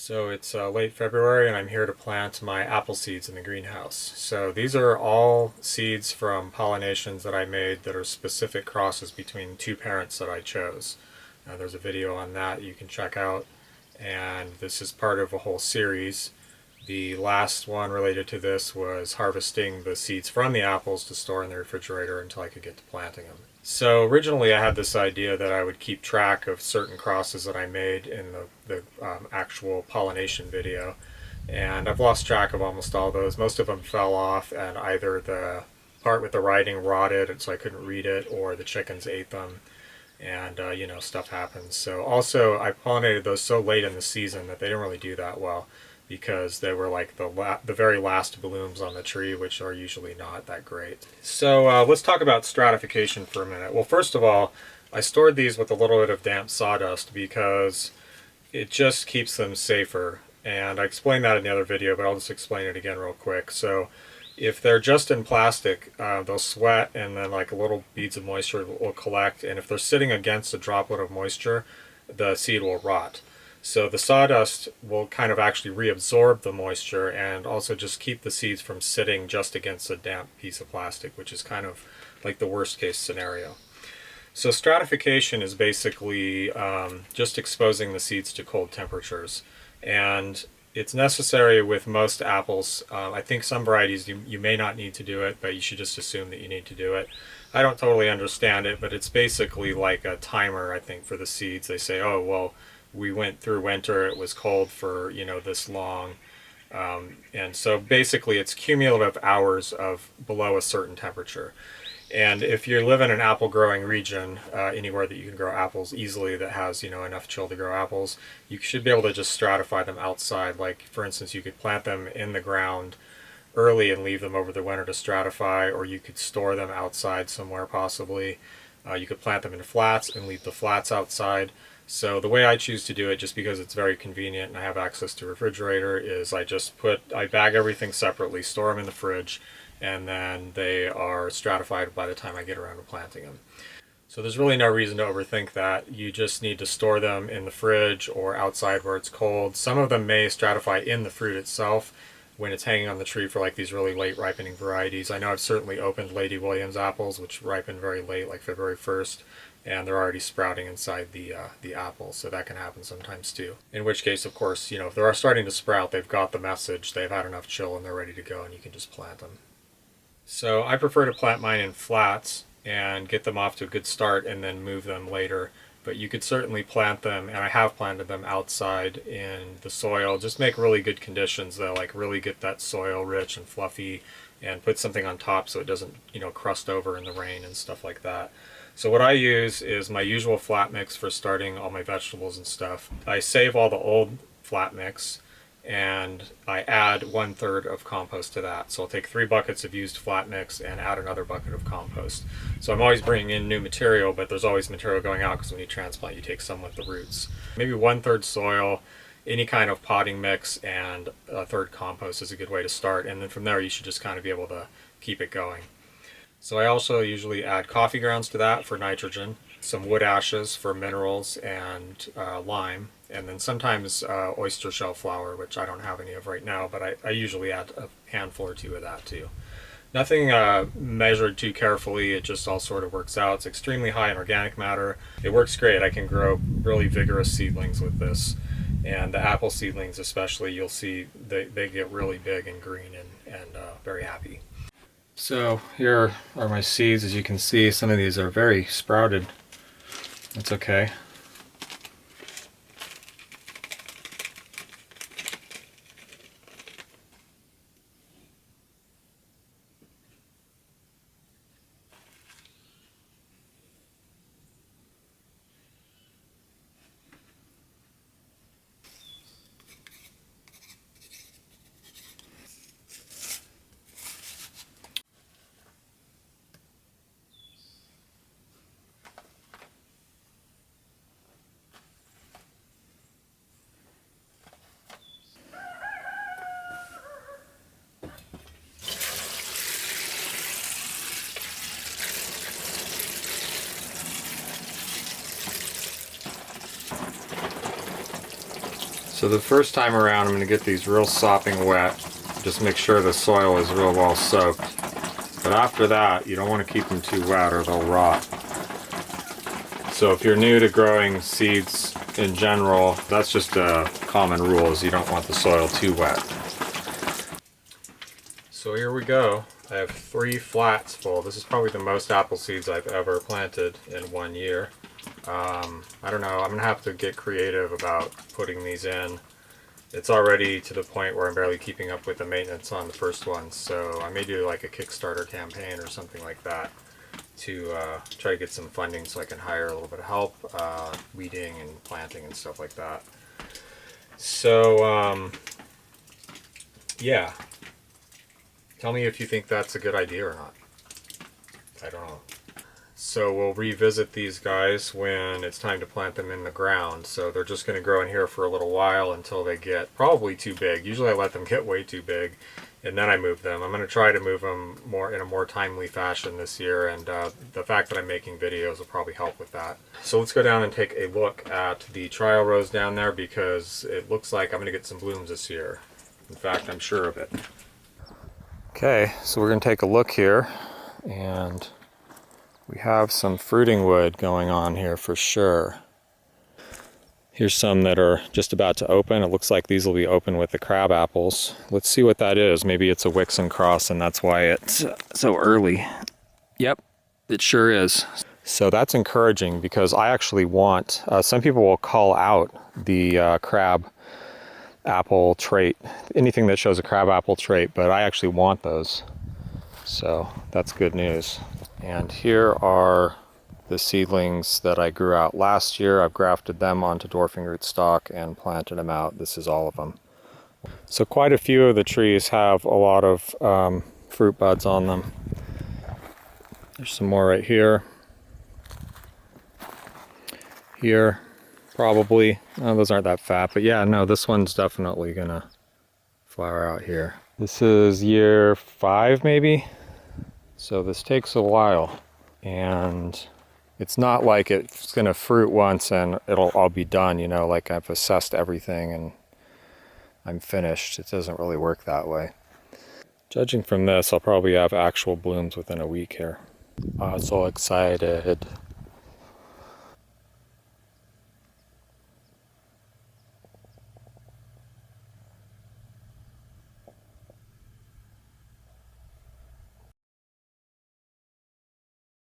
So it's late February and I'm here to plant my apple seeds in the greenhouse. So these are all seeds from pollinations that I made that are specific crosses between two parents that I chose. There's a video on that you can check out, and this is part of a whole series. The last one related to this was harvesting the seeds from the apples to store in the refrigerator until I could get to planting them. So originally I had this idea that I would keep track of certain crosses that I made in the actual pollination video, and I've lost track of almost all those. Most of them fell off, and either the part with the writing rotted and so I couldn't read it, or the chickens ate them, and stuff happens. So also I pollinated those so late in the season that they didn't really do that well, because they were like the very last blooms on the tree, which are usually not that great. So let's talk about stratification for a minute. Well, first of all, I stored these with a little bit of damp sawdust because it just keeps them safer. And I explained that in the other video, but I'll just explain it again real quick. So if they're just in plastic, they'll sweat, and then like little beads of moisture will collect. And if they're sitting against a droplet of moisture, the seed will rot. So the sawdust will kind of actually reabsorb the moisture and also just keep the seeds from sitting just against a damp piece of plastic, which is kind of like the worst case scenario. So stratification is basically just exposing the seeds to cold temperatures. And it's necessary with most apples. I think some varieties you may not need to do it, but you should just assume that you need to do it. I don't totally understand it, but it's basically like a timer, I think, for the seeds. They say, oh, well, we went through winter, it was cold for, this long. And so basically it's cumulative hours of below a certain temperature. And if you live in an apple growing region, anywhere that you can grow apples easily that has, enough chill to grow apples, you should be able to just stratify them outside. Like, for instance, you could plant them in the ground early and leave them over the winter to stratify, or you could store them outside somewhere possibly. You could plant them in flats and leave the flats outside. So the way I choose to do it, just because it's very convenient and I have access to a refrigerator, is I bag everything separately, store them in the fridge, and then they are stratified by the time I get around to planting them. So there's really no reason to overthink that. You just need to store them in the fridge or outside where it's cold. Some of them may stratify in the fruit itself when it's hanging on the tree for like these really late ripening varieties. I know I've certainly opened Lady Williams apples, which ripen very late, like February 1st, and they're already sprouting inside the apple, so that can happen sometimes too. In which case, of course, if they are starting to sprout, they've got the message, they've had enough chill, and they're ready to go, and you can just plant them. So I prefer to plant mine in flats and get them off to a good start and then move them later. But you could certainly plant them, and I have planted them outside in the soil. Just make really good conditions though, like really get that soil rich and fluffy, and put something on top so it doesn't, crust over in the rain and stuff like that. So what I use is my usual flat mix for starting all my vegetables and stuff. I save all the old flat mix, and I add 1/3 of compost to that. So I'll take 3 buckets of used flat mix and add another bucket of compost. So I'm always bringing in new material, but there's always material going out, because when you transplant, you take some with the roots. Maybe 1/3 soil, any kind of potting mix, and 1/3 compost is a good way to start. And then from there, you should just kind of be able to keep it going. So I also usually add coffee grounds to that for nitrogen, some wood ashes for minerals, and lime, and then sometimes oyster shell flour, which I don't have any of right now, but I usually add a handful or two of that too. Nothing measured too carefully, it just all sort of works out. It's extremely high in organic matter. It works great. I can grow really vigorous seedlings with this, and the apple seedlings especially, you'll see they get really big and green and very happy. So here are my seeds. As you can see, some of these are very sprouted. That's okay. So the first time around, I'm going to get these real sopping wet. Just make sure the soil is real well soaked. But after that, you don't want to keep them too wet or they'll rot. So if you're new to growing seeds in general, that's just a common rule, is you don't want the soil too wet. So here we go. I have 3 flats full. This is probably the most apple seeds I've ever planted in 1 year. I don't know, I'm gonna have to get creative about putting these in. It's already to the point where I'm barely keeping up with the maintenance on the first one, so I may do like a Kickstarter campaign or something like that to try to get some funding so I can hire a little bit of help, weeding and planting and stuff like that. So, yeah. Tell me if you think that's a good idea or not. I don't know. So we'll revisit these guys when it's time to plant them in the ground. So they're just going to grow in here for a little while until they get probably too big. Usually I let them get way too big and then I move them. I'm going to try to move them more in a more timely fashion this year, and the fact that I'm making videos will probably help with that. So let's go down and take a look at the trial rows down there, because it looks like I'm going to get some blooms this year. In fact, I'm sure of it. Okay, so we're going to take a look here, and we have some fruiting wood going on here for sure. Here's some that are just about to open. It looks like these will be open with the crab apples. Let's see what that is. Maybe it's a Wixon cross and that's why it's so early. Yep, it sure is. So that's encouraging, because I actually want, some people will call out the crab apple trait, anything that shows a crab apple trait, but I actually want those. So that's good news. And here are the seedlings that I grew out last year. I've grafted them onto dwarfing rootstock and planted them out. This is all of them. So quite a few of the trees have a lot of fruit buds on them. There's some more right here. Here, probably. Oh, those aren't that fat, but yeah, no, this one's definitely gonna flower out here. This is year 5 maybe. So this takes a while, and it's not like it's gonna fruit once and it'll all be done, you know, like I've assessed everything and I'm finished. It doesn't really work that way. Judging from this, I'll probably have actual blooms within a week here. Oh, so excited.